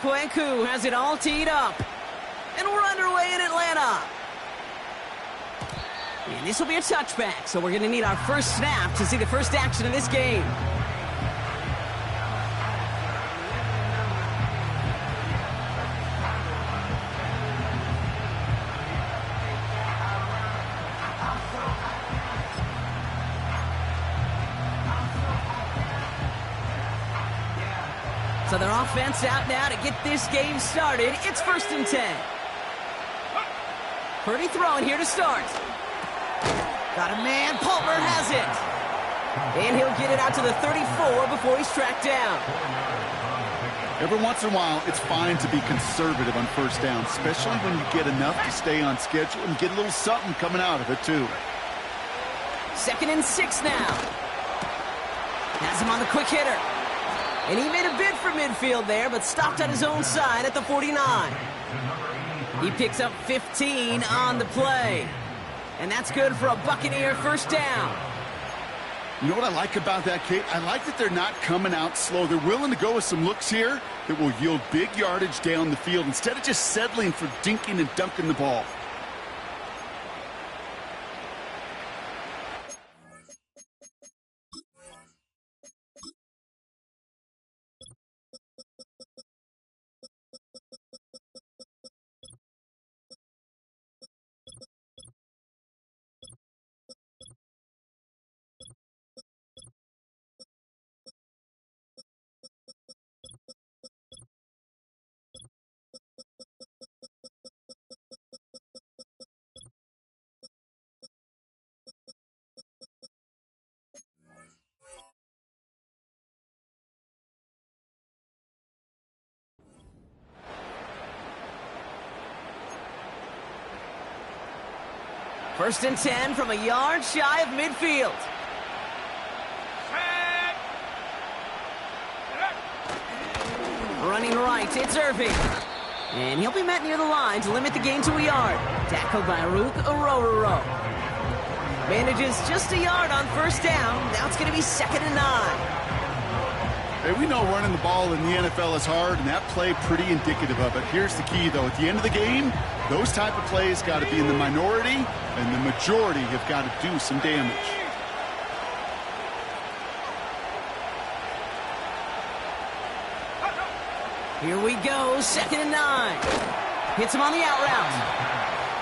Kweku has it all teed up. And we're underway in Atlanta. And this will be a touchback, so we're going to need our first snap to see the first action of this game. So their offense out now to get this game started. It's 1st and 10. Purdy throwing here to start. Got a man. Palmer has it. And he'll get it out to the 34 before he's tracked down. Every once in a while, it's fine to be conservative on first down, especially when you get enough to stay on schedule and get a little something coming out of it, too. 2nd and 6 now. Has him on the quick hitter. And he made a bid for midfield there, but stopped on his own side at the 49. He picks up 15 on the play. And that's good for a Buccaneer first down. You know what I like about that, Kate? I like that they're not coming out slow. They're willing to go with some looks here that will yield big yardage down the field instead of just settling for dinking and dunking the ball. First and 10 from a yard shy of midfield. Running right, it's Irving. And he'll be met near the line to limit the gain to a yard. Tackled by Rook Arororo. Manages just a yard on first down. Now it's going to be 2nd and 9. Hey, we know running the ball in the NFL is hard, and that play pretty indicative of it. Here's the key, though. At the end of the game, those type of plays got to be in the minority, and the majority have got to do some damage. Here we go, 2nd and 9. Hits him on the out route.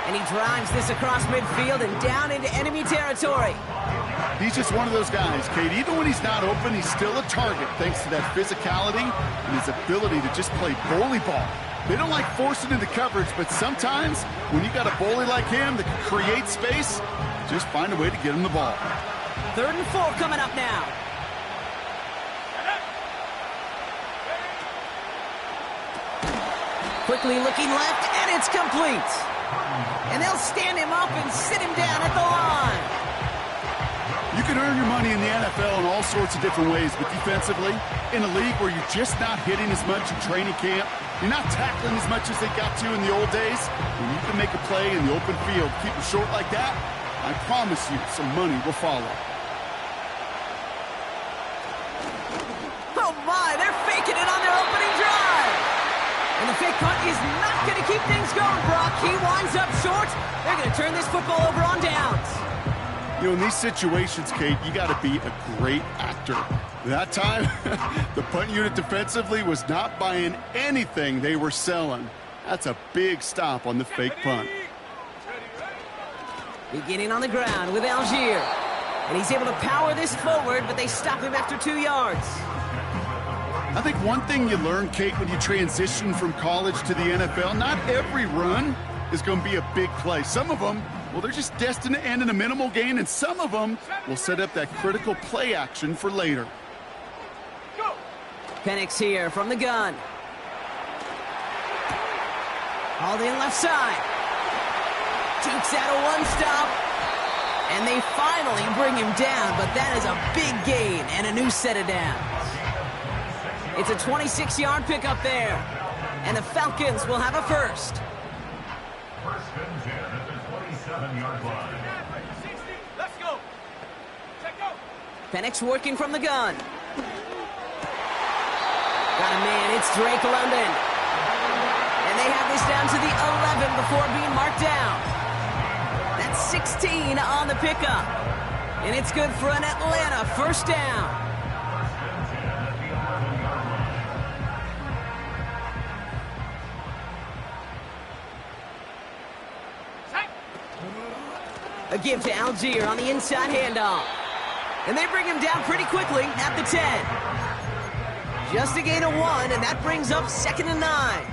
And he drives this across midfield and down into enemy territory. He's just one of those guys, Kate. Even when he's not open, he's still a target thanks to that physicality and his ability to just play bully ball. They don't like forcing into coverage, but sometimes when you got a bully like him that can create space, just find a way to get him the ball. 3rd and 4 coming up now. Quickly looking left, and it's complete. And they'll stand him up and sit him down at the line. You can earn your money in the NFL in all sorts of different ways, but defensively, in a league where you're just not hitting as much in training camp, you're not tackling as much as they got to in the old days, when you can make a play in the open field, keep it short like that, I promise you some money will follow. Oh my, they're faking it on their opening drive. And the fake punt is not going to keep things going, Brock. He winds up short. They're going to turn this football over on downs. You know, in these situations, Kate, you got to be a great actor. That time, the punt unit defensively was not buying anything they were selling. That's a big stop on the fake punt. Beginning on the ground with Algier. And he's able to power this forward, but they stop him after 2 yards. I think one thing you learn, Kate, when you transition from college to the NFL, not every run is going to be a big play. Some of them, well, they're just destined to end in a minimal gain, and some of them will set up that critical play action for later. Penix here from the gun. Hauled in left side. Takes out a one-stop. And they finally bring him down, but that is a big gain and a new set of downs. It's a 26-yard pickup there. And the Falcons will have a first. First and 10 at the 27-yard line. Let's go. Check go. Penix working from the gun. Got a man, it's Drake London. they have this down to the 11 before being marked down. That's 16 on the pickup. And it's good for an Atlanta first down. A give to Algier on the inside handoff. And they bring him down pretty quickly at the 10. Just a gain of 1, and that brings up 2nd and 9.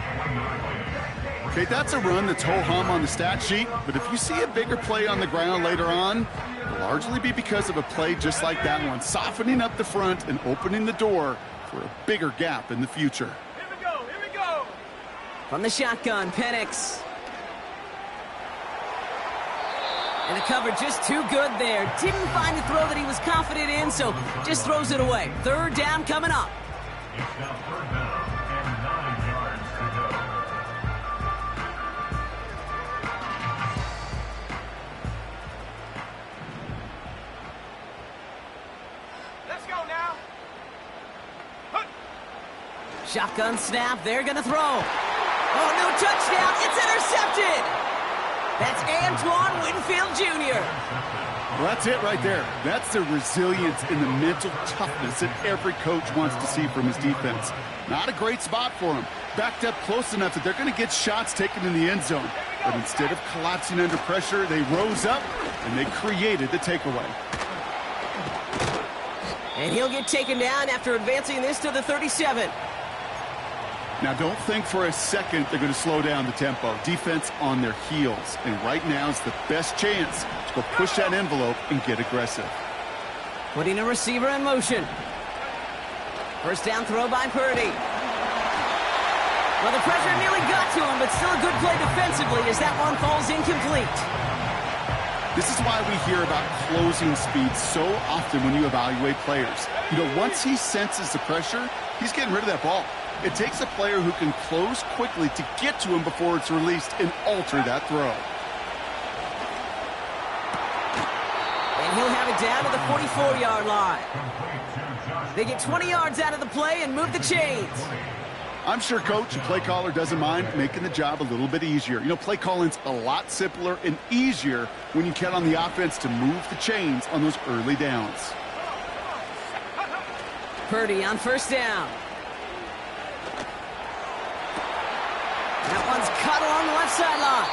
Okay, that's a run that's ho-hum on the stat sheet, but if you see a bigger play on the ground later on, it'll largely be because of a play just like that one, softening up the front and opening the door for a bigger gap in the future. Here we go, here we go. From the shotgun, Penix. And the cover just too good there. Didn't find a throw that he was confident in, so just throws it away. 3rd down coming up. It's now 3rd down and 9 yards to go. Let's go now. Shotgun snap, they're gonna throw. Oh, no touchdown, it's intercepted! That's Antoine Winfield Jr. Well, that's it right there. That's the resilience and the mental toughness that every coach wants to see from his defense. Not a great spot for him. Backed up close enough that they're going to get shots taken in the end zone. But instead of collapsing under pressure, they rose up and they created the takeaway. And he'll get taken down after advancing this to the 37. Now, don't think for a second they're going to slow down the tempo. Defense on their heels. And right now is the best chance to go push that envelope and get aggressive. Putting a receiver in motion. First down throw by Purdy. Well, the pressure nearly got to him, but still a good play defensively as that one falls incomplete. This is why we hear about closing speed so often when you evaluate players. You know, once he senses the pressure, he's getting rid of that ball. It takes a player who can close quickly to get to him before it's released and alter that throw. And he'll have it down to the 44-yard line. They get 20 yards out of the play and move the chains. I'm sure coach and play caller doesn't mind making the job a little bit easier. You know, play calling's a lot simpler and easier when you count on the offense to move the chains on those early downs. Purdy on first down. That one's cut along the left sideline.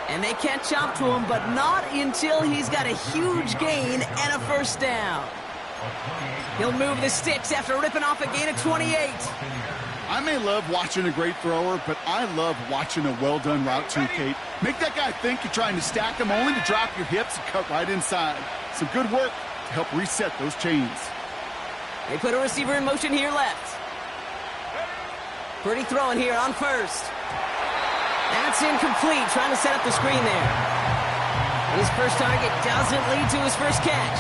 And they can't chop to him, but not until he's got a huge gain and a first down. He'll move the sticks after ripping off a gain of 28. I may love watching a great thrower, but I love watching a well-done route too, Kate. Make that guy think you're trying to stack him only to drop your hips and cut right inside. Some good work to help reset those chains. They put a receiver in motion here left. Purdy throwing here on first. That's incomplete, trying to set up the screen there. His first target doesn't lead to his first catch.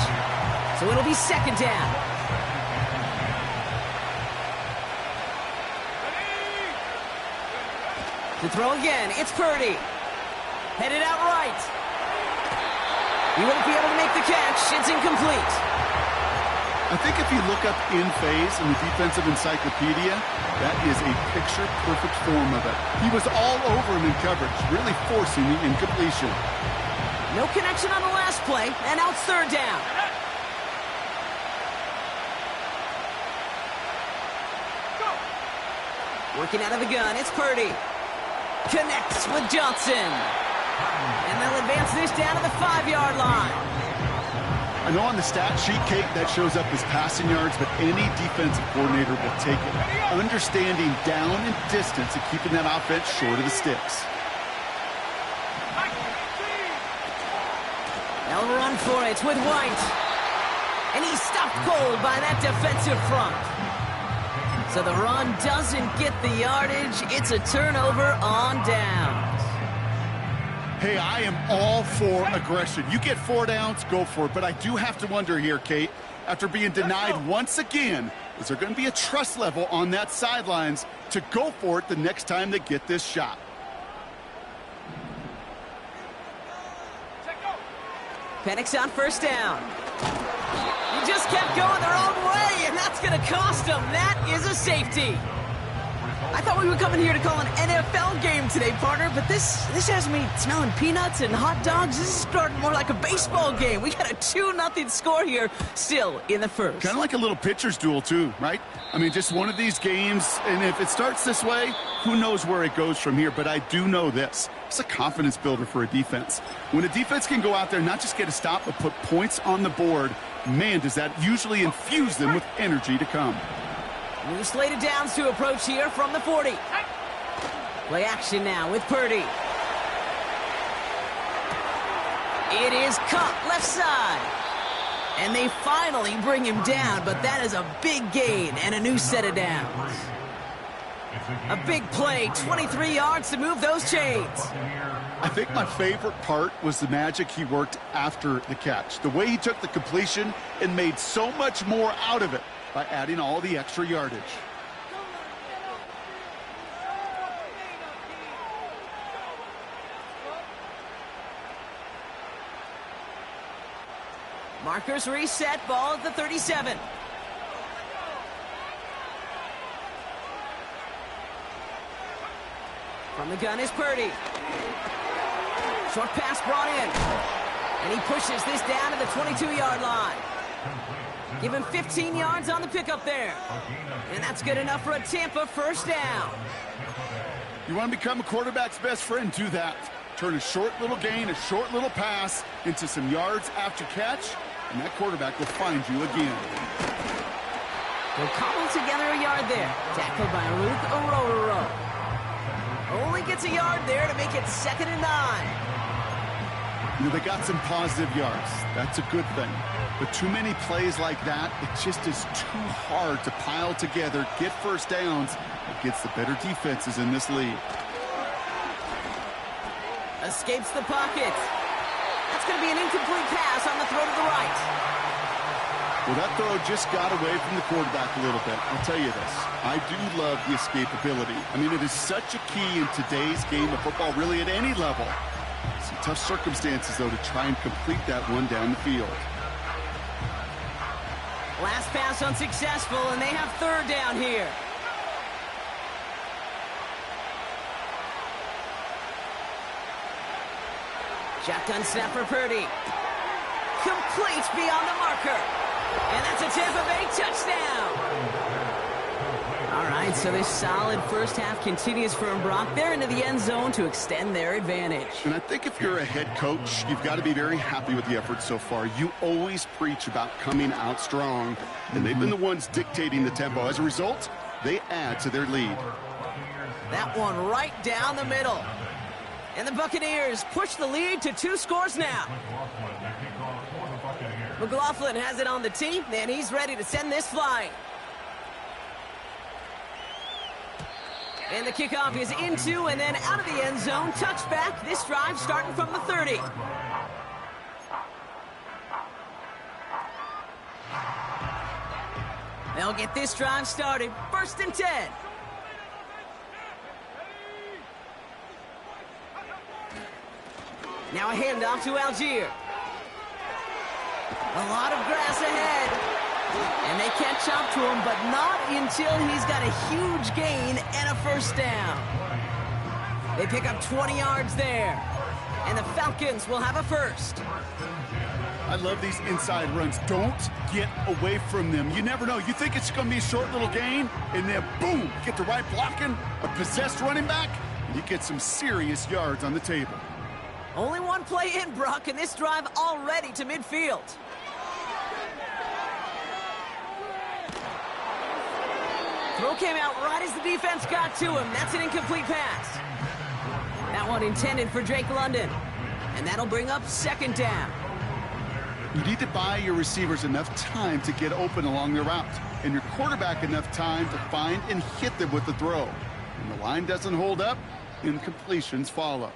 So it'll be 2nd down. To throw again, it's Purdy. Headed out right. He won't be able to make the catch. It's incomplete. I think if you look up in phase in the defensive encyclopedia, that is a picture-perfect form of it. He was all over him in coverage, really forcing the incompletion. No connection on the last play, and now it's 3rd down. Working out of the gun, it's Purdy. Connects with Johnson. And they'll advance this down to the 5-yard line. I know on the stat sheet, Kate, that shows up as passing yards, but any defensive coordinator will take it. Understanding down and distance and keeping that offense short of the sticks. They'll run for it with White. And he's stopped cold by that defensive front. So the run doesn't get the yardage. It's a turnover on downs. Hey, I am all for aggression. You get 4 downs, go for it. But I do have to wonder here, Kate, after being denied once again, is there going to be a trust level on that sidelines to go for it the next time they get this shot? Penix on first down. He just kept going their own way, and that's going to cost them. That is a safety. I thought we were coming here to call an NFL game today, partner, but this has me smelling peanuts and hot dogs. This is starting more like a baseball game. We got a 2-0 score here, still in the first. Kind of like a little pitcher's duel, too, right? I mean, just one of these games, and if it starts this way, who knows where it goes from here. But I do know this. It's a confidence builder for a defense. When a defense can go out there and not just get a stop, but put points on the board, man, does that usually infuse them with energy to come. New slated downs to approach here from the 40. Play action now with Purdy. It is caught left side. And they finally bring him down, but that is a big gain and a new set of downs. A big play, 23 yards to move those chains. I think my favorite part was the magic he worked after the catch. The way he took the completion and made so much more out of it by adding all the extra yardage. Markers reset, ball at the 37. From the gun is Purdy. Short pass brought in. And he pushes this down to the 22-yard line. Give him 15 yards on the pickup there. And that's good enough for a Tampa first down. You want to become a quarterback's best friend, do that. Turn a short little gain, a short little pass into some yards after catch, and that quarterback will find you again. They'll cobble together a yard there. Tackled by Luke Ororo. Only gets a yard there to make it 2nd and 9. You know, they got some positive yards. That's a good thing. But too many plays like that, it just is too hard to pile together, get first downs against the better defenses in this league. Escapes the pocket. That's going to be an incomplete pass on the throw to the right. Well, that throw just got away from the quarterback a little bit. I'll tell you this. I do love the escapability. I mean, it is such a key in today's game of football, really at any level. Some tough circumstances, though, to try and complete that one down the field. Last pass unsuccessful, and they have 3rd down here. Shotgun snap for Purdy. Complete beyond the marker. And that's a Tampa Bay touchdown. All right, so this solid first half continues for Brock. They're into the end zone to extend their advantage. And I think if you're a head coach, you've got to be very happy with the effort so far. You always preach about coming out strong, and they've been the ones dictating the tempo. As a result, they add to their lead. That one right down the middle. And the Buccaneers push the lead to 2 scores now. McLaughlin has it on the tee, and he's ready to send this flying. And the kickoff is into and then out of the end zone. Touchback. This drive starting from the 30. They'll get this drive started. 1st and 10. Now a handoff to Algier. A lot of grass ahead. And they catch up to him, but not until he's got a huge gain and a first down. They pick up 20 yards there. And the Falcons will have a first. I love these inside runs. Don't get away from them. You never know. You think it's going to be a short little gain, and then boom, get the right blocking, a possessed running back, and you get some serious yards on the table. Only one play in, Brock, and this drive already to midfield. Throw came out right as the defense got to him. That's an incomplete pass. That one intended for Drake London. And that'll bring up 2nd down. You need to buy your receivers enough time to get open along their route, and your quarterback enough time to find and hit them with the throw. When the line doesn't hold up, incompletions follow.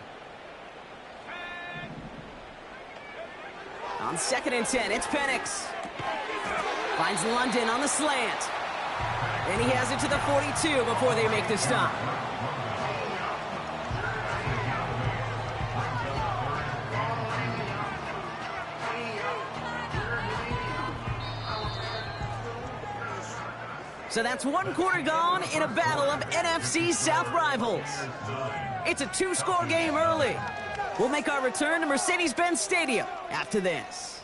On 2nd and 10, it's Penix. Finds London on the slant. And he has it to the 42 before they make the stop. So that's one quarter gone in a battle of NFC South rivals. It's a two-score game early. We'll make our return to Mercedes-Benz Stadium after this.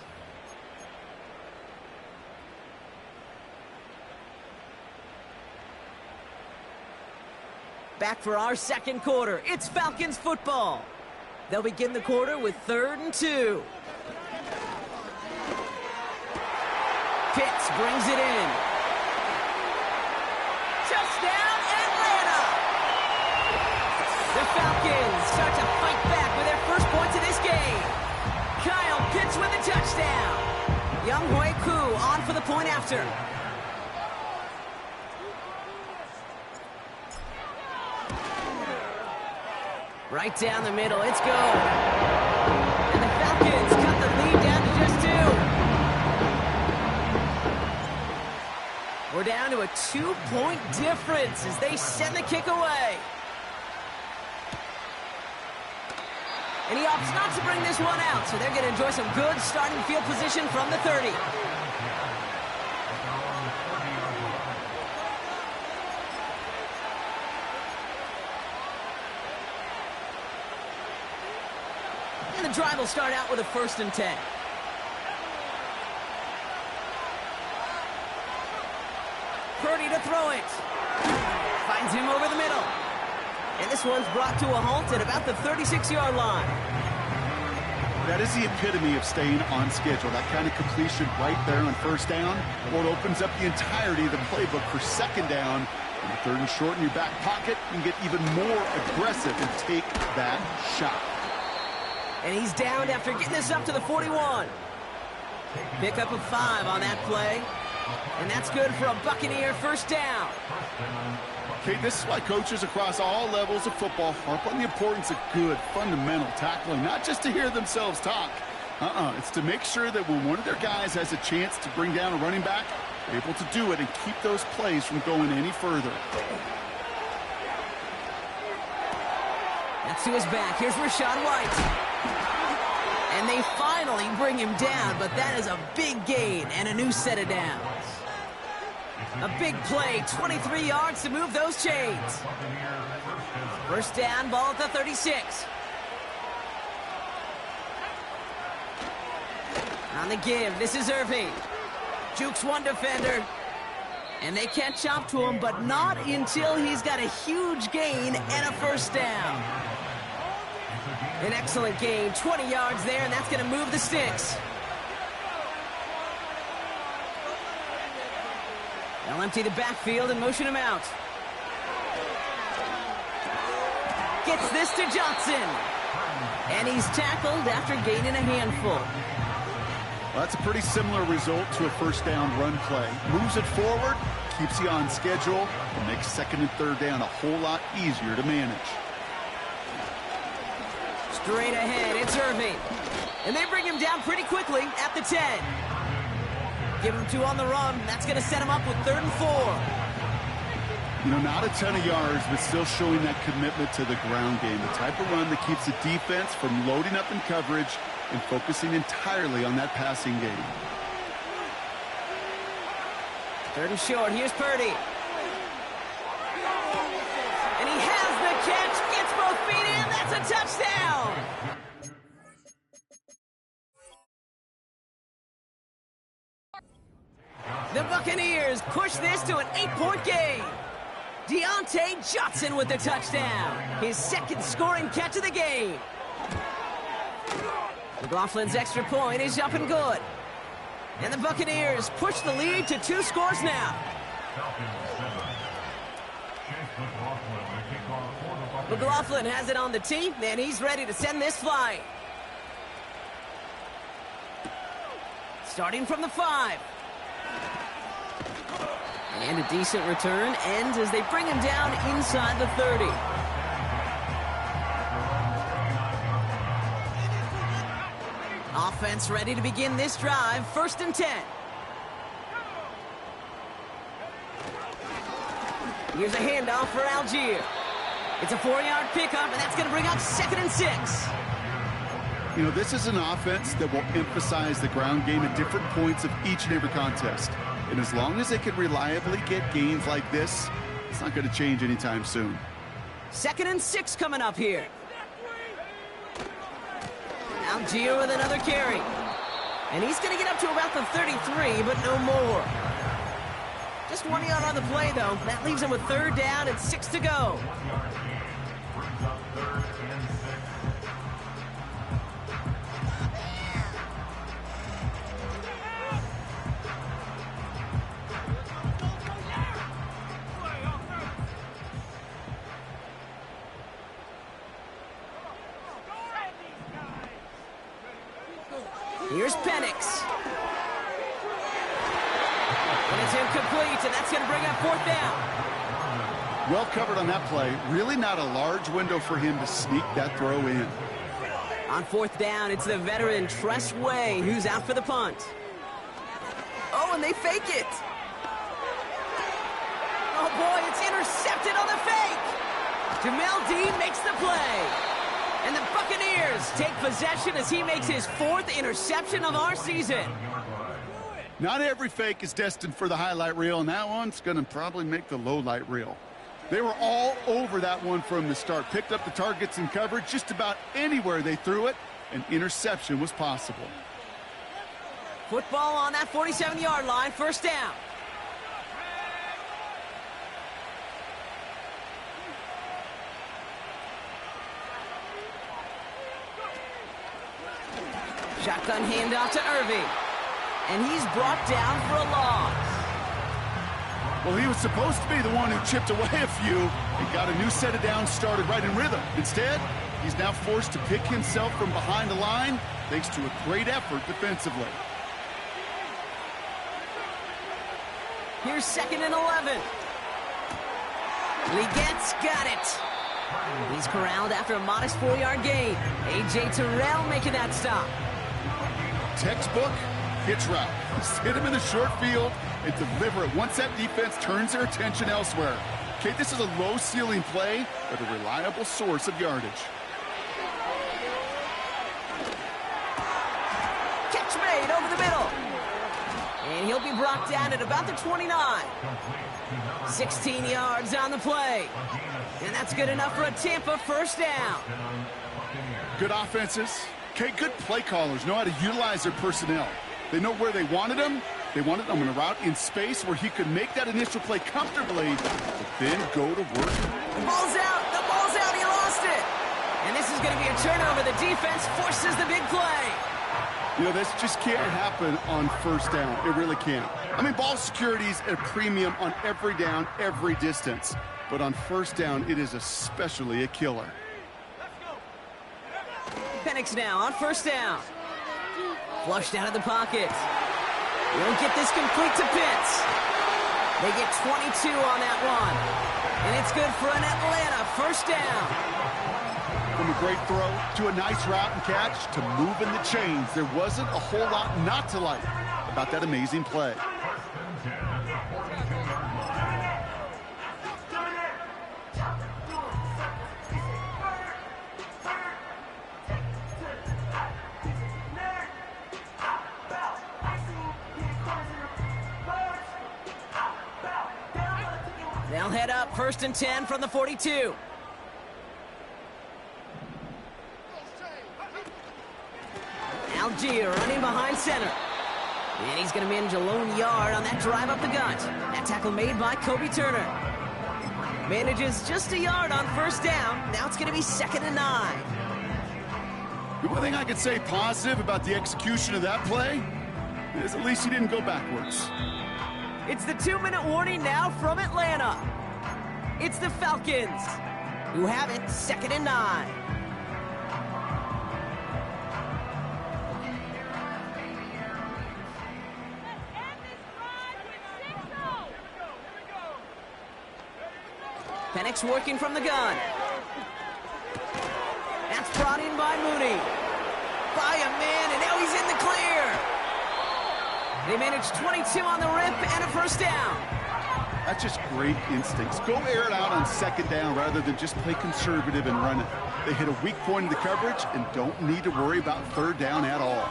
Back for our second quarter. It's Falcons football. They'll begin the quarter with 3rd and 2. Pitts brings it in. Touchdown, Atlanta! The Falcons start to fight back with their first points of this game. Kyle Pitts with a touchdown. Young Hui Koo on for the point after. Right down the middle, it's go. And the Falcons cut the lead down to just 2. We're down to a 2-point difference as they send the kick away. And he opts not to bring this one out, so they're going to enjoy some good starting field position from the 30. And the drive will start out with a 1st and 10. Purdy to throw it. Finds him over the middle. And this one's brought to a halt at about the 36-yard line. That is the epitome of staying on schedule. That kind of completion right there on 1st down. Well, it opens up the entirety of the playbook for 2nd down. And the 3rd and short in your back pocket, you can get even more aggressive and take that shot. And he's downed after getting this up to the 41. Pickup of 5 on that play. And that's good for a Buccaneer 1st down. Okay, this is why coaches across all levels of football harp on the importance of good, fundamental tackling, not just to hear themselves talk. It's to make sure that when one of their guys has a chance to bring down a running back, they're able to do it and keep those plays from going any further. That's to his back. Here's Rachaad White. And they finally bring him down, but that is a big gain and a new set of downs. A big play, 23 yards to move those chains. 1st down, ball at the 36. On the give, this is Irving. Jukes one defender. And they catch up to him, but not until he's got a huge gain and a 1st down. An excellent gain, 20 yards there, and that's going to move the sticks. They'll empty the backfield and motion him out. Gets this to Johnson. And he's tackled after gaining a handful. Well, that's a pretty similar result to a 1st down run play. Moves it forward, keeps you on schedule, and makes 2nd and 3rd down a whole lot easier to manage. Straight ahead, it's Irving. And they bring him down pretty quickly at the 10. Give him 2 on the run. That's going to set him up with 3rd and 4. You know, not a ton of yards, but still showing that commitment to the ground game. The type of run that keeps the defense from loading up in coverage and focusing entirely on that passing game. 3rd and short. Here's Purdy. And he has the catch. Gets both feet in. That's a touchdown. The Buccaneers push this to an 8-point game. Deontay Johnson with the touchdown. His 2nd scoring catch of the game. McLaughlin's extra point is up and good. And the Buccaneers push the lead to 2 scores now. McLaughlin has it on the tee, and he's ready to send this flying. Starting from the 5. And a decent return ends as they bring him down inside the 30. Offense ready to begin this drive. 1st and 10. Here's a handoff for Algier. It's a 4-yard pickup, and that's going to bring up 2nd and 6. You know, this is an offense that will emphasize the ground game at different points of each and every contest. And as long as they can reliably get gains like this, it's not going to change anytime soon. 2nd and 6 coming up here. Now Gio with another carry. And he's going to get up to about the 33, but no more. Just 1 yard on the play, though. That leaves him with 3rd down and 6 to go. Here's Penix. And it's incomplete, and that's going to bring up 4th down. Well covered on that play. Really not a large window for him to sneak that throw in. On 4th down, it's the veteran Tress Way who's out for the punt. Oh, and they fake it. Oh, boy, it's intercepted on the fake. Jamel Dean makes the play. And the Buccaneers take possession as he makes his 4th interception of our season. Not every fake is destined for the highlight reel, and that one's going to probably make the low light reel. They were all over that one from the start. Picked up the targets and coverage just about anywhere they threw it. An interception was possible. Football on that 47-yard line, 1st down. Shotgun handoff to Irving. And he's brought down for a loss. Well, he was supposed to be the one who chipped away a few and got a new set of downs started right in rhythm. Instead, he's now forced to pick himself from behind the line thanks to a great effort defensively. Here's 2nd and 11. Legette's got it. He's corralled after a modest 4-yard gain. A.J. Terrell making that stop. Textbook hitch route. Just hit him in the short field and deliver it once that defense turns their attention elsewhere. Okay, this is a low-ceiling play, but a reliable source of yardage. Catch made over the middle. And he'll be brought down at about the 29. 16 yards on the play. And that's good enough for a Tampa 1st down. Good offenses. Okay, good play callers know how to utilize their personnel. They know where they wanted him. They wanted him in a route in space where he could make that initial play comfortably, but then go to work. The ball's out. The ball's out. He lost it. And this is going to be a turnover. The defense forces the big play. You know, this just can't happen on 1st down. It really can't. I mean, ball security's at a premium on every down, every distance. But on 1st down, it is especially a killer. Penix now on 1st down. Flushed out of the pocket. They don't get this complete to Pitts. They get 22 on that one. And it's good for an Atlanta 1st down. From a great throw to a nice route and catch to moving the chains, there wasn't a whole lot not to like about that amazing play. They'll head up 1st and 10 from the 42. Algier running behind center. And he's going to manage a lone yard on that drive up the gut. That tackle made by Kobe Turner. Manages just a yard on 1st down. Now it's going to be 2nd and 9. The one thing I could say positive about the execution of that play is at least he didn't go backwards. It's the 2-minute warning now from Atlanta. It's the Falcons who have it 2nd and 9. Penix working from the gun. That's brought in by Mooney. By a man, and now he's in the clear. They managed 22 on the rip and a 1st down. That's just great instincts. Go air it out on 2nd down rather than just play conservative and run it. They hit a weak point in the coverage and don't need to worry about 3rd down at all.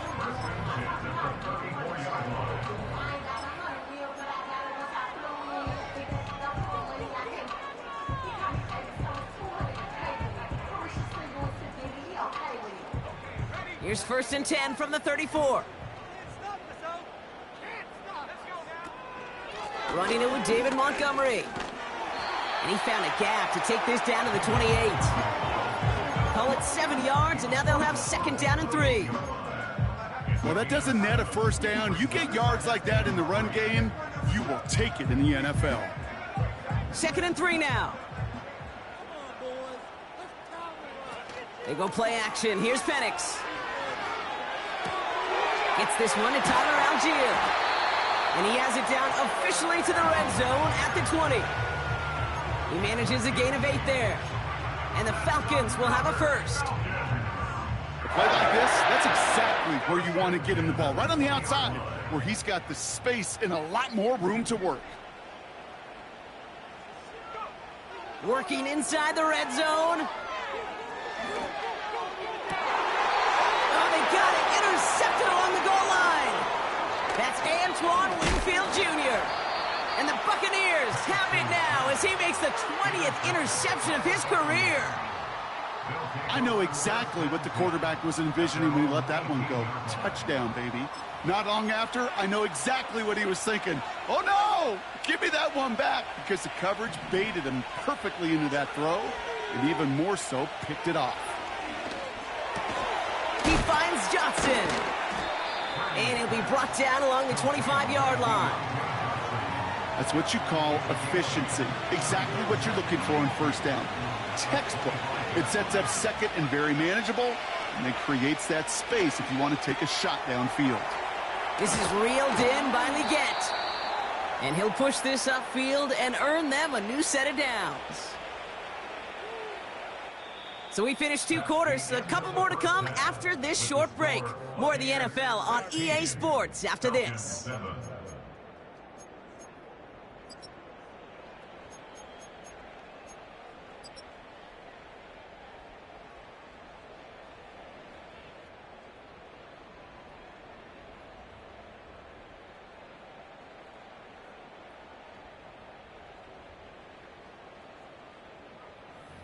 Here's 1st and 10 from the 34. Running it with David Montgomery. And he found a gap to take this down to the 28. Call it 7 yards, and now they'll have 2nd down and 3. Well, that doesn't net a 1st down. You get yards like that in the run game, you will take it in the NFL. 2nd and 3 now. They go play action. Here's Penix. Gets this one to Tyler Algier. And he has it down officially to the red zone at the 20. He manages a gain of 8 there. And the Falcons will have a 1st. A play like this, that's exactly where you want to get him the ball. Right on the outside, where he's got the space and a lot more room to work. Working inside the red zone. Oh, they got it. Intercepted along the goal line. That's Antoine Winfield Jr. And the Buccaneers have it now as he makes the 20th interception of his career. I know exactly what the quarterback was envisioning when he let that one go. Touchdown, baby. Not long after, I know exactly what he was thinking. Oh, no! Give me that one back, because the coverage baited him perfectly into that throw, and even more so, picked it off. He finds Johnson. And he'll be brought down along the 25-yard line. That's what you call efficiency. Exactly what you're looking for in 1st down. Textbook. It sets up 2nd and very manageable, and it creates that space if you want to take a shot downfield. This is reeled in by Leggett. And he'll push this upfield and earn them a new set of downs. So we finished 2 quarters. A couple more to come after this short break. More of the NFL on EA Sports after this.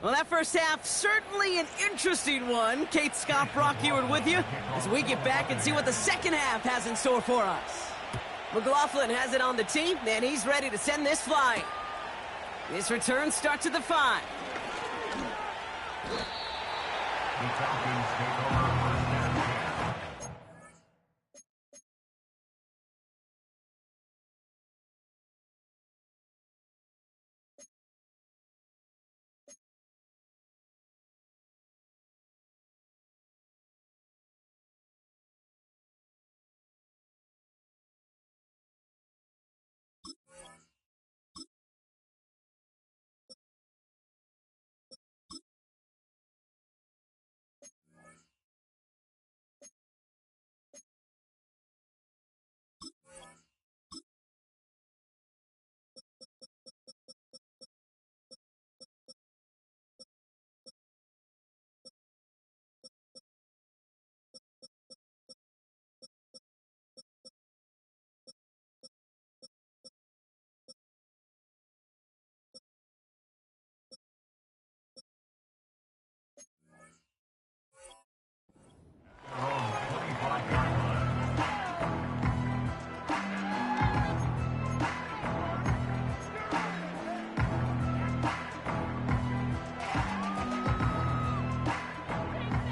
Well, that first half, certainly an interesting one. Kate Scott, Brock Ewart with you as we get back and see what the second half has in store for us. McLaughlin has it on the team, and he's ready to send this flying. This return starts at the 5. The Falcons take over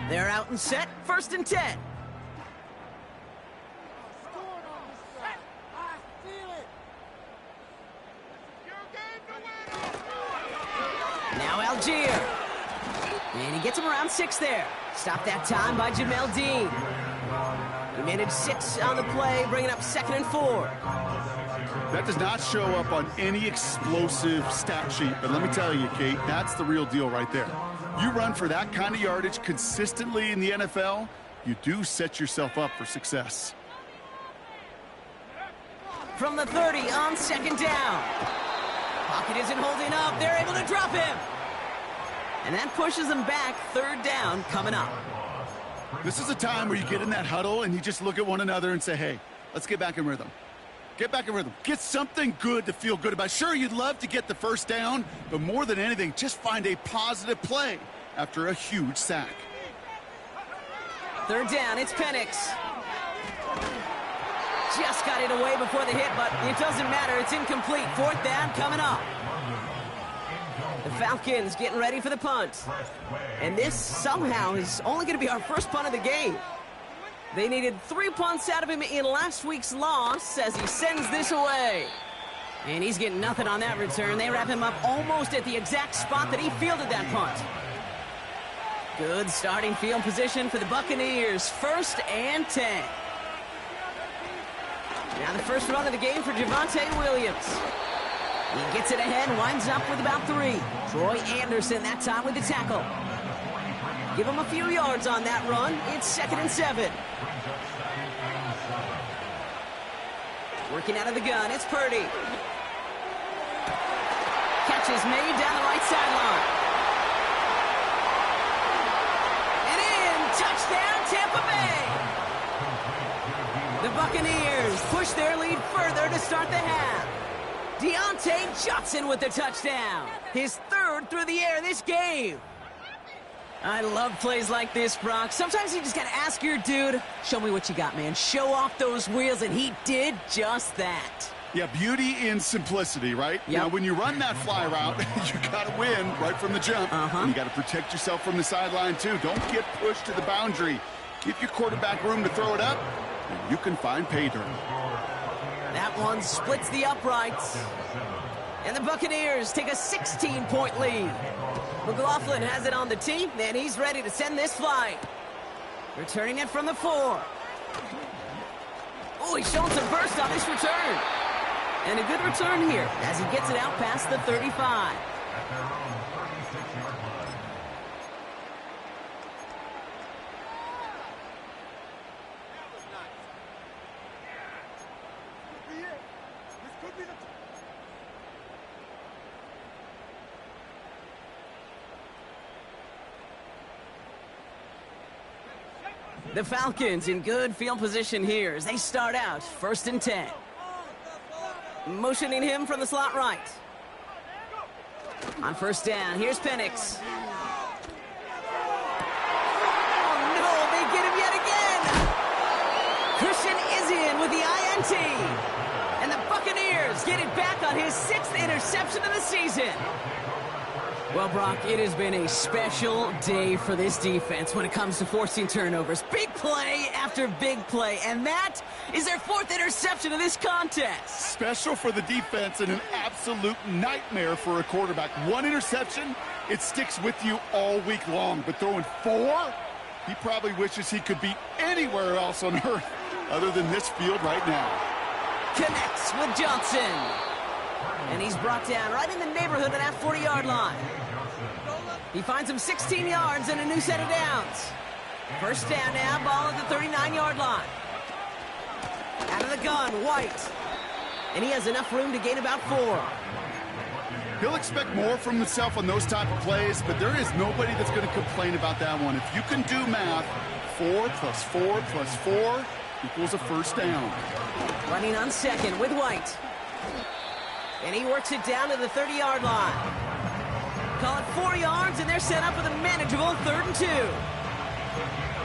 1st and 10. They're out and set, 1st and 10. Now Algier. And he gets him around 6 there. Stopped that time by Jamel Dean. He managed 6 on the play, bringing up 2nd and 4. That does not show up on any explosive stat sheet, but let me tell you, Kate, that's the real deal right there. You run for that kind of yardage consistently in the NFL, you do set yourself up for success. From the 30 on 2nd down. Pocket isn't holding up. They're able to drop him. And that pushes them back, 3rd down coming up. This is a time where you get in that huddle and you just look at one another and say, hey, let's get back in rhythm. Get back in rhythm. Get something good to feel good about. Sure, you'd love to get the 1st down, but more than anything, just find a positive play after a huge sack. Third down, it's Penix. Just got it away before the hit, but it doesn't matter. It's incomplete. Fourth down coming up. The Falcons getting ready for the punt. And this somehow is only going to be our first punt of the game. They needed 3 punts out of him in last week's loss as he sends this away. And he's getting nothing on that return. They wrap him up almost at the exact spot that he fielded that punt. Good starting field position for the Buccaneers. 1st and 10. Now the first run of the game for Javonte Williams. He gets it ahead and winds up with about 3. Troy Anderson that time with the tackle. Give him a few yards on that run. It's 2nd and 7. Working out of the gun, it's Purdy. Catch is made down the right sideline. And in, touchdown Tampa Bay. The Buccaneers push their lead further to start the half. Deontay Johnson with the touchdown. His 3rd through the air this game. I love plays like this, Brock. Sometimes you just got to ask your dude, show me what you got, man. Show off those wheels, and he did just that. Yeah, beauty in simplicity, right? Yep. Now, when you run that fly route, you got to win right from the jump. And you got to protect yourself from the sideline, too. Don't get pushed to the boundary. Give your quarterback room to throw it up, and you can find pay dirt. That one splits the uprights. And the Buccaneers take a 16-point lead. McLaughlin has it on the tee, and he's ready to send this flight. Returning it from the 4. Oh, he's showing some burst on this return. And a good return here as he gets it out past the 35. The Falcons in good field position here as they start out 1st and 10. Motioning him from the slot right. On 1st down, here's Penix. Oh no, they get him yet again. Christian is in with the INT. And the Buccaneers get it back on his 6th interception of the season. Well, Brock, it has been a special day for this defense when it comes to forcing turnovers. Big play after big play, and that is their 4th interception of this contest. Special for the defense and an absolute nightmare for a quarterback. 1 interception, it sticks with you all week long. But throwing 4, he probably wishes he could be anywhere else on earth other than this field right now. Connects with Johnson. And he's brought down right in the neighborhood of that 40-yard line. He finds him 16 yards and a new set of downs. 1st down now, ball at the 39-yard line. Out of the gun, White. And he has enough room to gain about 4. He'll expect more from himself on those type of plays, but there is nobody that's going to complain about that one. If you can do math, 4 plus 4 plus 4 equals a 1st down. Running on 2nd with White. And he works it down to the 30-yard line. Call it 4 yards, and they're set up with a manageable 3rd and 2.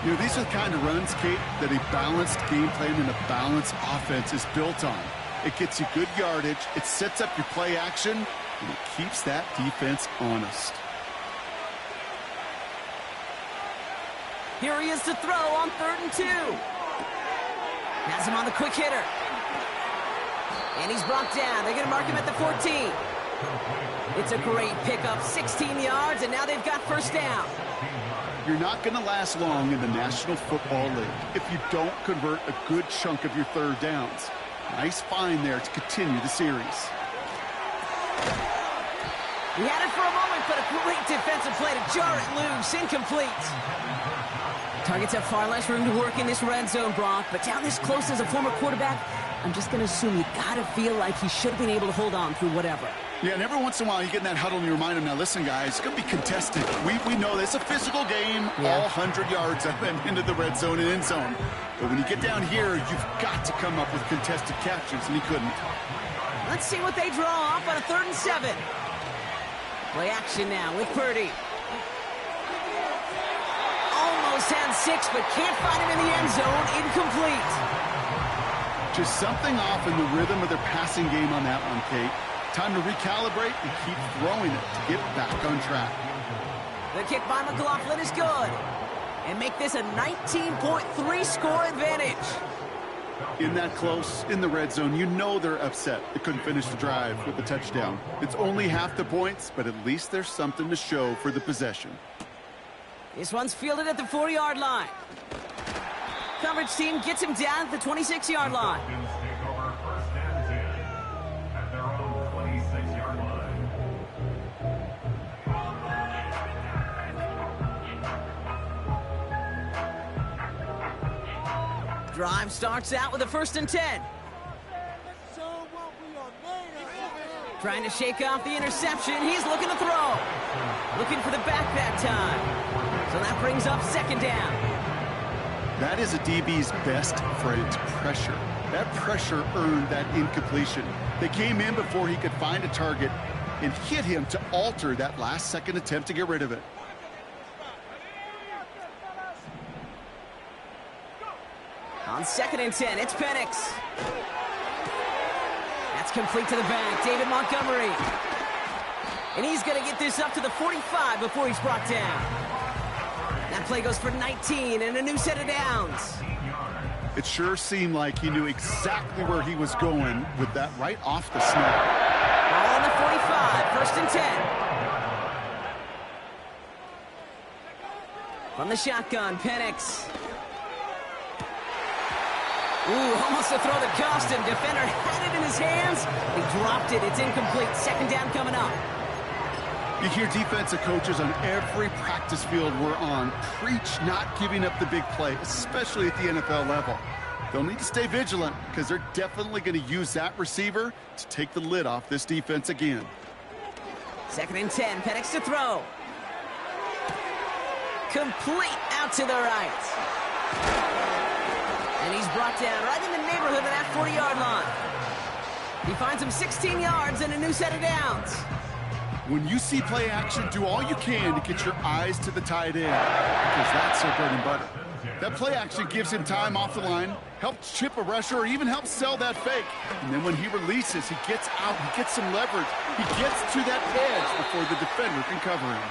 You know, these are the kind of runs, Kate, that a balanced game plan and a balanced offense is built on. It gets you good yardage, it sets up your play action, and it keeps that defense honest. Here he is to throw on 3rd and 2. Has him on the quick hitter. And he's brought down. They're going to mark him at the 14. It's a great pickup, 16 yards, and now they've got 1st down. You're not going to last long in the National Football League if you don't convert a good chunk of your 3rd downs. Nice find there to continue the series. He had it for a moment, but a great defensive play to jar it loose. Incomplete. Targets have far less room to work in this red zone, Brock, but down this close as a former quarterback, I'm just going to assume you got to feel like he should have been able to hold on through whatever. Yeah, and every once in a while you get in that huddle and you remind him, now listen, guys, it's going to be contested. We know this is a physical game, all 100 yards up and into the red zone and end zone. But when you get down here, you've got to come up with contested catches, and he couldn't. Let's see what they draw up on a 3rd and 7. Play action now with Purdy. Almost hands 6, but can't find him in the end zone. Incomplete. Just something off in the rhythm of their passing game on that one, Kate. Time to recalibrate and keep throwing it to get back on track. The kick by McLaughlin is good. And make this a 19.3 score advantage. In that close, in the red zone, you know they're upset they couldn't finish the drive with the touchdown. It's only half the points, but at least there's something to show for the possession. This one's fielded at the 4-yard line. Coverage team gets him down at the 26-yard line. Falcons take over first and 10 at their own 26-yard line. Drive starts out with a 1st and 10. Trying to shake off the interception. He's looking to throw. Looking for the backpack time. So that brings up 2nd down. That is a DB's best friend, pressure. That pressure earned that incompletion. They came in before he could find a target and hit him to alter that last-second attempt to get rid of it. On 2nd and 10, it's Penix. That's complete to the back, David Montgomery. And he's going to get this up to the 45 before he's brought down. That play goes for 19 and a new set of downs. It sure seemed like he knew exactly where he was going with that right off the snap. Ball on the 45, 1st and 10. From the shotgun, Penix. Ooh, almost a throw that cost him. Defender had it in his hands. He dropped it. It's incomplete. 2nd down coming up. You hear defensive coaches on every practice field we're on preach not giving up the big play, especially at the NFL level. They'll need to stay vigilant because they're definitely going to use that receiver to take the lid off this defense again. 2nd and 10. Penix to throw. Complete out to the right. And he's brought down right in the neighborhood of that 40-yard line. He finds him 16 yards and a new set of downs. When you see play action, do all you can to get your eyes to the tight end, because that's their bread and butter. That play action gives him time off the line, helps chip a rusher, or even helps sell that fake. And then when he releases, he gets out, he gets some leverage. He gets to that edge before the defender can cover him.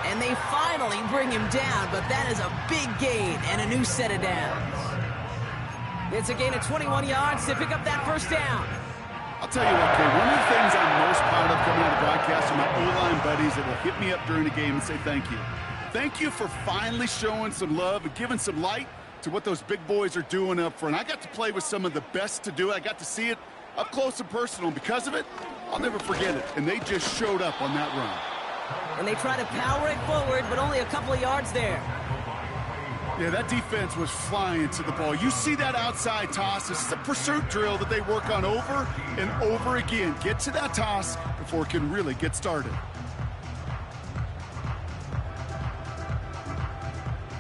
And they finally bring him down, but that is a big gain and a new set of downs. It's a gain of 21 yards to pick up that 1st down. I'll tell you what, Kay, one of the things I'm most proud of coming out of the broadcast are my O-line buddies that will hit me up during the game and say thank you. Thank you for finally showing some love and giving some light to what those big boys are doing up front. I got to play with some of the best to do it. I got to see it up close and personal. Because of it, I'll never forget it. And they just showed up on that run. And they try to power it forward, but only a couple of yards there. Yeah, that defense was flying to the ball. You see that outside toss. This is a pursuit drill that they work on over and over again. Get to that toss before it can really get started.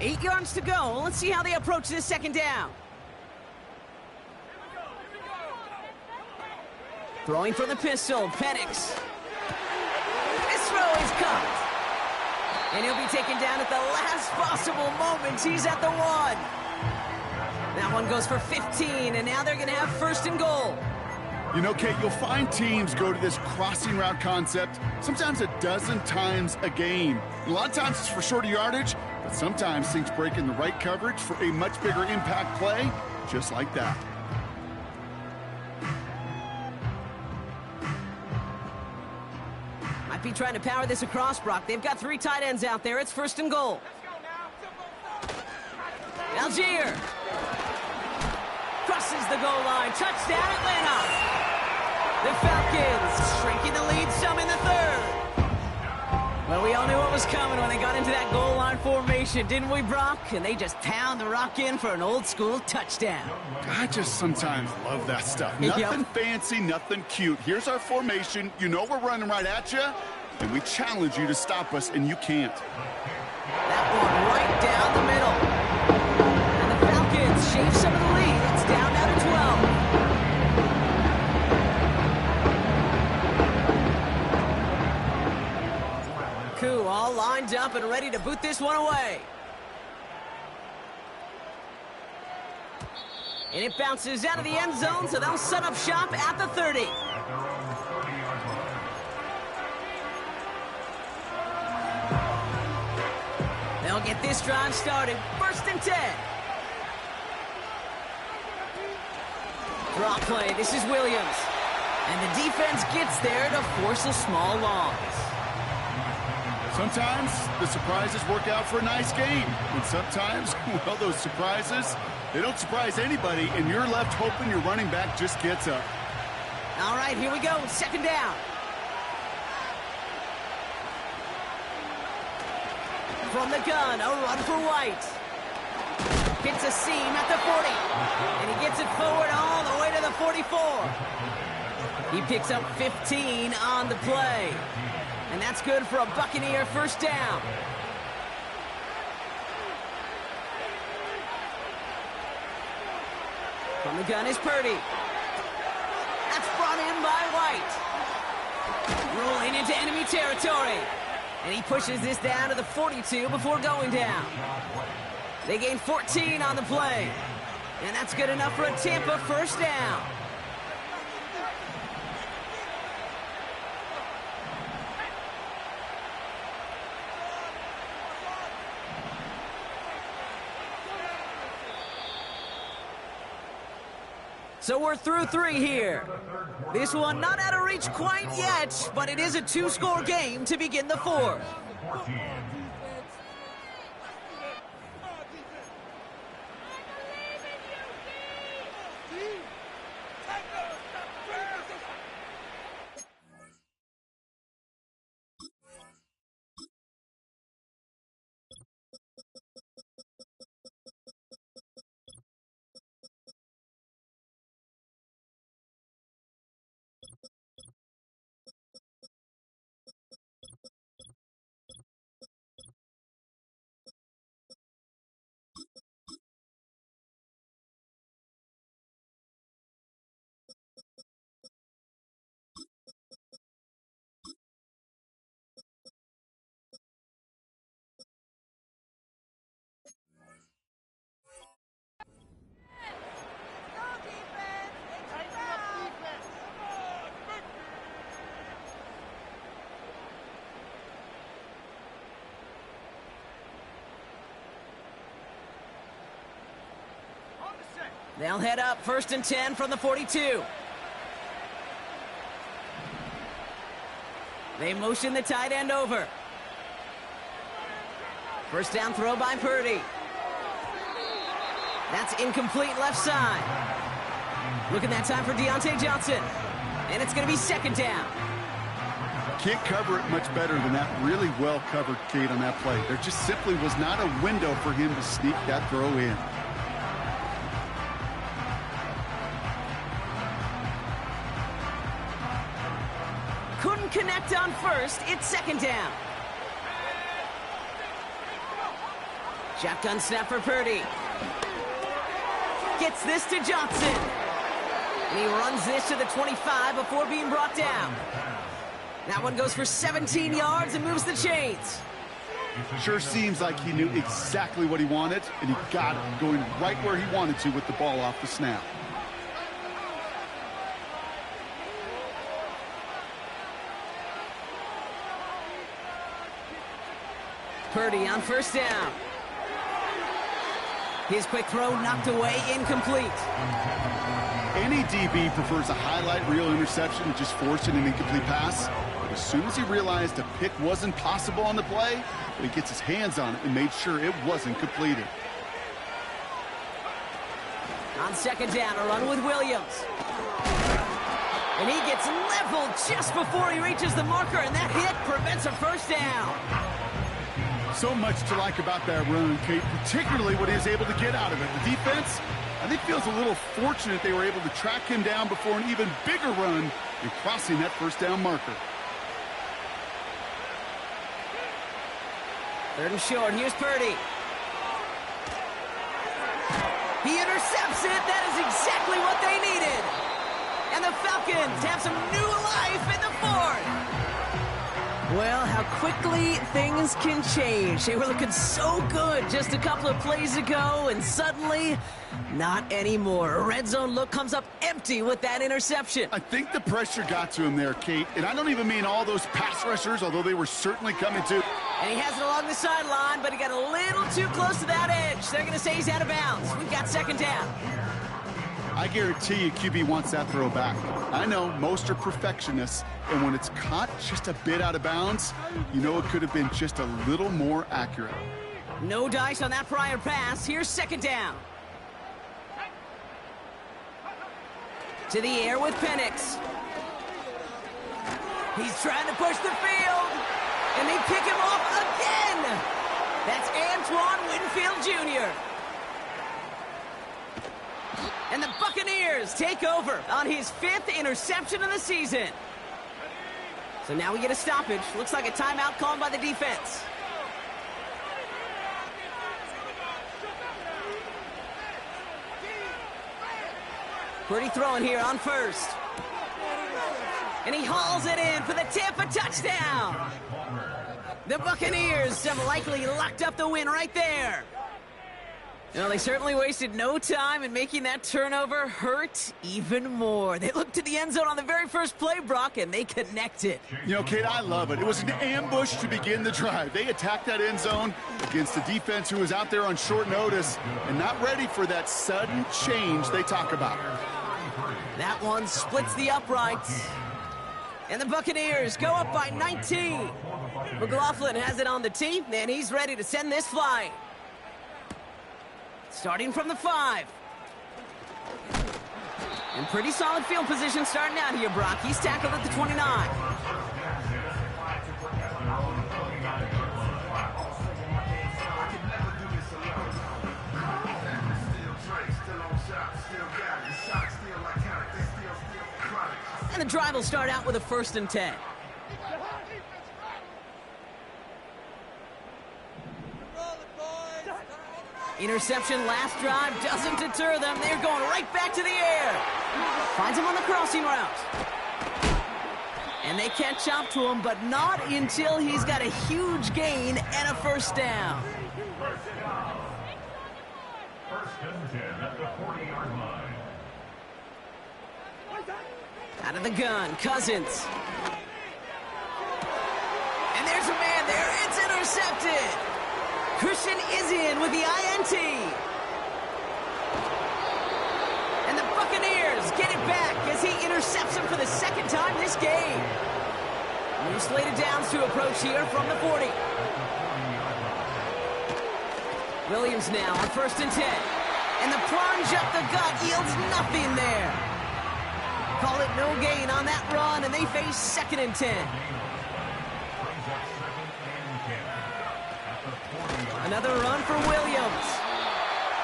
8 yards to go. Let's see how they approach this 2nd down. Throwing from the pistol, Penix. This throw is caught. And he'll be taken down at the last possible moments. He's at the 1. That one goes for 15, and now they're going to have 1st and goal. You know, Kate, you'll find teams go to this crossing route concept sometimes a dozen times a game. A lot of times it's for shorter yardage, but sometimes things break in the right coverage for a much bigger impact play, just like that. Might be trying to power this across, Brock. They've got 3 tight ends out there. It's 1st and goal. Algier crosses the goal line. Touchdown, Atlanta. The Falcons shrinking the lead some in the 3rd. Well, we all knew what was coming when they got into that goal line formation, didn't we, Brock? And they just pound the rock in for an old-school touchdown. I just sometimes love that stuff. Nothing fancy, nothing cute. Here's our formation. You know we're running right at you, and we challenge you to stop us, and you can't. That one right down the middle. And the Falcons shave some of the lead. It's down now to 12. All lined up and ready to boot this one away. And it bounces out of the end zone, so they'll set up shop at the 30. They'll get this drive started. 1st and 10. Draw play. This is Williams. And the defense gets there to force a small loss. Sometimes the surprises work out for a nice game. And sometimes, well, those surprises, they don't surprise anybody, and you're left hoping your running back just gets up. All right, here we go. 2nd down. From the gun, a run for White. Hits a seam at the 40. And he gets it forward all the way to the 44. He picks up 15 on the play. And that's good for a Buccaneer 1st down. From the gun is Purdy. That's brought in by White. Rolling into enemy territory. And he pushes this down to the 42 before going down. They gain 14 on the play. And that's good enough for a Tampa 1st down. So we're through 3 here. This one not out of reach quite yet, but it is a 2-score game to begin the 4th. They'll head up 1st and 10 from the 42. They motion the tight end over. 1st down throw by Purdy. That's incomplete left side. Looking that time for Deontay Johnson. And it's going to be 2nd down. Can't cover it much better than that really well-covered Kate on that play. There just simply was not a window for him to sneak that throw in. Couldn't connect on 1st. It's 2nd down. Shotgun snap for Purdy. Gets this to Johnson. And he runs this to the 25 before being brought down. That one goes for 17 yards and moves the chains. Sure seems like he knew exactly what he wanted, and he got it, going right where he wanted to with the ball off the snap. Purdy on 1st down. His quick throw knocked away, incomplete. Any DB prefers a highlight reel interception to just forcing an incomplete pass. But as soon as he realized a pick wasn't possible on the play, he gets his hands on it and made sure it wasn't completed. On 2nd down, a run with Williams. And he gets leveled just before he reaches the marker, and that hit prevents a 1st down. So much to like about that run, Kate, particularly what he was able to get out of it. The defense, I think, feels a little fortunate they were able to track him down before an even bigger run in crossing that 1st down marker. 3rd and short, here's Purdy. He intercepts it. That is exactly what they needed. And the Falcons have some new life in the 4th. Well, how quickly things can change. They were looking so good just a couple of plays ago, and suddenly, not anymore. A red zone look comes up empty with that interception. I think the pressure got to him there, Kate, and I don't even mean all those pass rushers, although they were certainly coming to. And he has it along the sideline, but he got a little too close to that edge. They're going to say he's out of bounds. We've got second down. I guarantee you QB wants that throw back. I know most are perfectionists, and when it's caught just a bit out of bounds, you know it could have been just a little more accurate. No dice on that prior pass. Here's second down. To the air with Penix. He's trying to push the field, and they pick him off again. That's Antoine Winfield Jr. And the Buccaneers take over on his 5th interception of the season. So now we get a stoppage. Looks like a timeout called by the defense. Pretty throwing here on first. And he hauls it in for the Tampa touchdown. The Buccaneers have likely locked up the win right there. Well, they certainly wasted no time in making that turnover hurt even more. They looked to the end zone on the very first play, Brock, and they connected. You know, Kate, I love it. It was an ambush to begin the drive. They attacked that end zone against a defense who was out there on short notice and not ready for that sudden change they talk about. That one splits the uprights. And the Buccaneers go up by 19. McLaughlin has it on the tee, and he's ready to send this flying. Starting from the 5. And pretty solid field position starting out here, Brock. He's tackled at the 29. And the drive will start out with a 1st and 10. Interception last drive doesn't deter them. They're going right back to the air. Finds him on the crossing route. And they catch up to him, but not until he's got a huge gain and a 1st down. First and 10 at the 40-yard line. Out of the gun, Cousins. And there's a man there. It's intercepted. Christian is in with the INT. And the Buccaneers get it back as he intercepts him for the 2nd time this game. New slated downs to approach here from the 40. Williams now on 1st and 10. And the plunge up the gut yields nothing there. Call it no gain on that run, and they face 2nd and 10. Another run for Williams.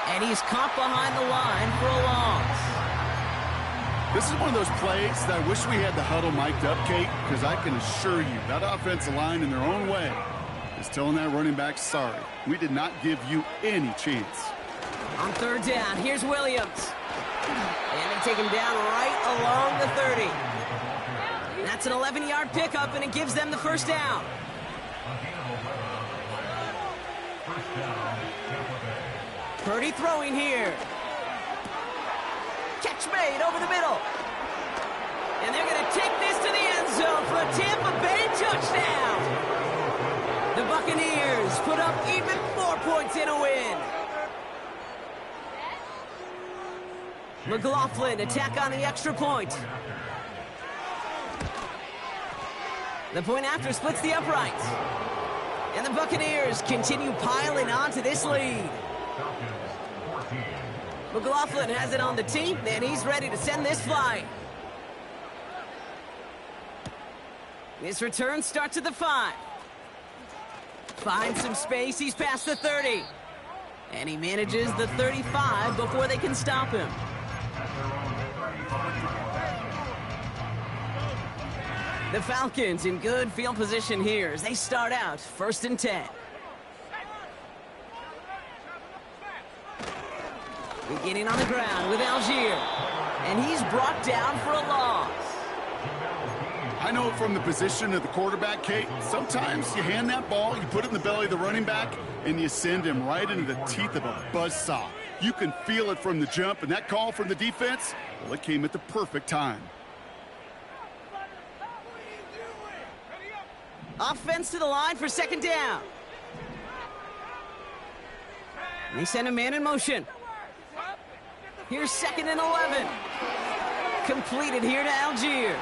And he's caught behind the line for a loss. This is one of those plays that I wish we had the huddle mic'd up, Kate, because I can assure you that offensive line in their own way is telling that running back, sorry, we did not give you any chance. On 3rd down, here's Williams. And they take him down right along the 30. That's an 11-yard pickup, and it gives them the 1st down. Purdy throwing here. Catch made over the middle. And they're going to take this to the end zone for a Tampa Bay touchdown. The Buccaneers put up even more points in a win. McLaughlin attack on the extra point. The point after splits the uprights. And the Buccaneers continue piling onto this lead. McLaughlin has it on the tee, and he's ready to send this flying. This return starts at the 5. Finds some space, he's past the 30. And he manages the 35 before they can stop him. The Falcons in good field position here as they start out 1st and 10. Beginning on the ground with Algier. And he's brought down for a loss. I know from the position of the quarterback, Kate, sometimes you hand that ball, you put it in the belly of the running back, and you send him right into the teeth of a buzzsaw. You can feel it from the jump, and that call from the defense, well, it came at the perfect time. Offense to the line for second down. They send a man in motion. Here's 2nd and 11. Completed here to Algier.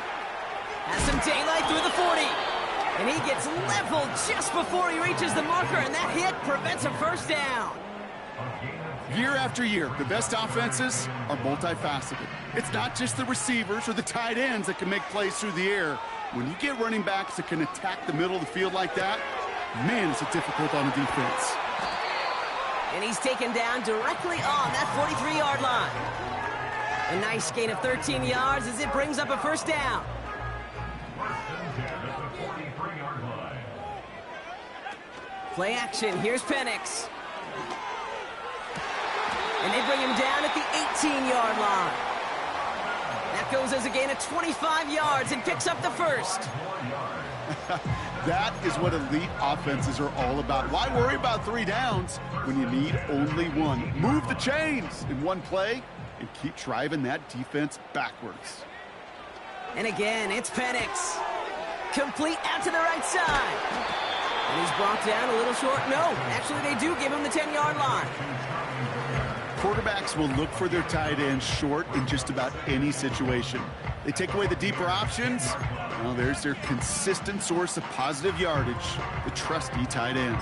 Has some daylight through the 40. And he gets leveled just before he reaches the marker, and that hit prevents a first down. Year after year, the best offenses are multifaceted. It's not just the receivers or the tight ends that can make plays through the air. When you get running backs that can attack the middle of the field like that, man, is it difficult on the defense. And he's taken down directly on that 43-yard line. A nice gain of 13 yards as it brings up a first down. Play action. Here's Penix. And they bring him down at the 18-yard line. That goes as a gain of 25 yards and picks up the first. That is what elite offenses are all about. Why worry about 3 downs when you need only 1? Move the chains in one play and keep driving that defense backwards. And again, it's Penix. Complete out to the right side. And he's brought down a little short. No, actually they do give him the 10-yard line. Quarterbacks will look for their tight ends short in just about any situation. They take away the deeper options. Well, there's their consistent source of positive yardage, the trusty tight end.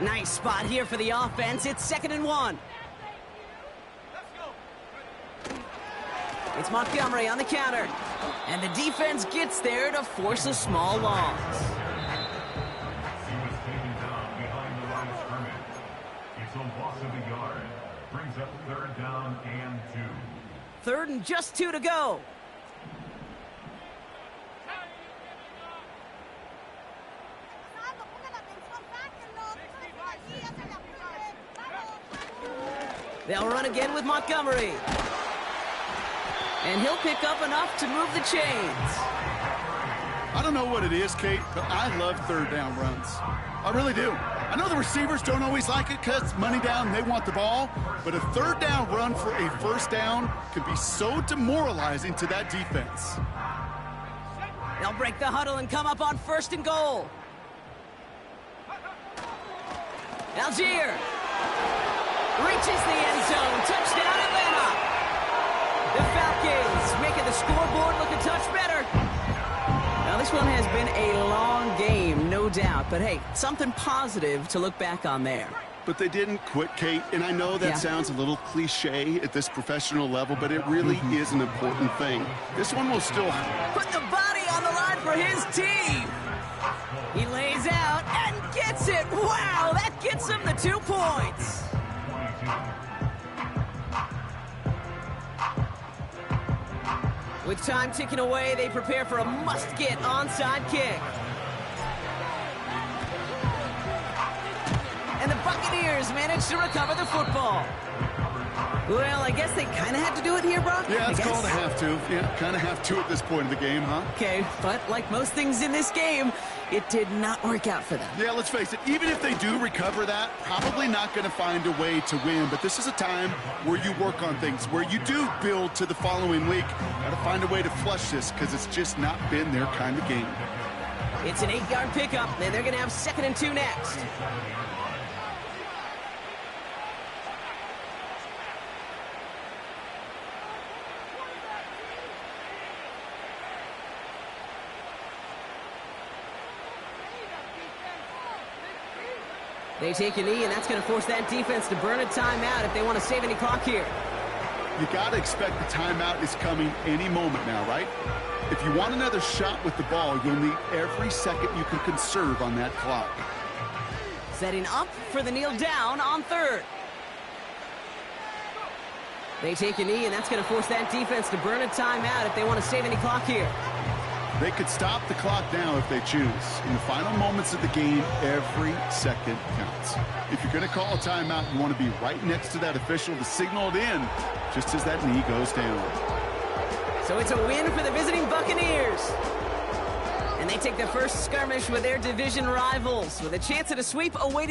Nice spot here for the offense. It's 2nd and 1. It's Montgomery on the counter. And the defense gets there to force a small loss. He was taken down behind the line of scrimmage. It's a loss of a yard. Brings up 3rd down and 2. 3rd and just 2 to go. They'll run again with Montgomery. And he'll pick up enough to move the chains. I don't know what it is, Kate, but I love 3rd down runs. I really do. I know the receivers don't always like it because money down, they want the ball. But a 3rd down run for a first down can be so demoralizing to that defense. They'll break the huddle and come up on 1st and goal. Algier reaches the end zone. Touchdown, Atlanta. The Falcons making the scoreboard look a touch better. Now, this one has been a long game, no doubt. But, hey, something positive to look back on there. But they didn't quit, Kate, and I know that sounds a little cliche at this professional level, but it really is an important thing. This one will still put the body on the line for his team. He lays out and gets it. Wow, that gets him the 2 points. With time ticking away, they prepare for a must-get onside kick. And the Buccaneers manage to recover the football. Well, I guess they kind of had to do it here, Brock. Yeah, it's called a have to. Yeah, kind of have to at this point in the game, huh? Okay, but like most things in this game, it did not work out for them. Yeah, let's face it, even if they do recover that, probably not going to find a way to win. But this is a time where you work on things, where you do build to the following week. Got to find a way to flush this because it's just not been their kind of game. It's an 8-yard pickup, and they're going to have 2nd and 2 next. They take a knee, and that's going to force that defense to burn a timeout if they want to save any clock here. You got to expect the timeout is coming any moment now, right? If you want another shot with the ball, you'll need every second you can conserve on that clock. Setting up for the kneel down on 3rd. They take a knee, and that's going to force that defense to burn a timeout if they want to save any clock here. They could stop the clock now if they choose. In the final moments of the game, every second counts. If you're going to call a timeout, you want to be right next to that official to signal it in just as that knee goes down. So it's a win for the visiting Buccaneers. And they take the first skirmish with their division rivals with a chance at a sweep awaiting.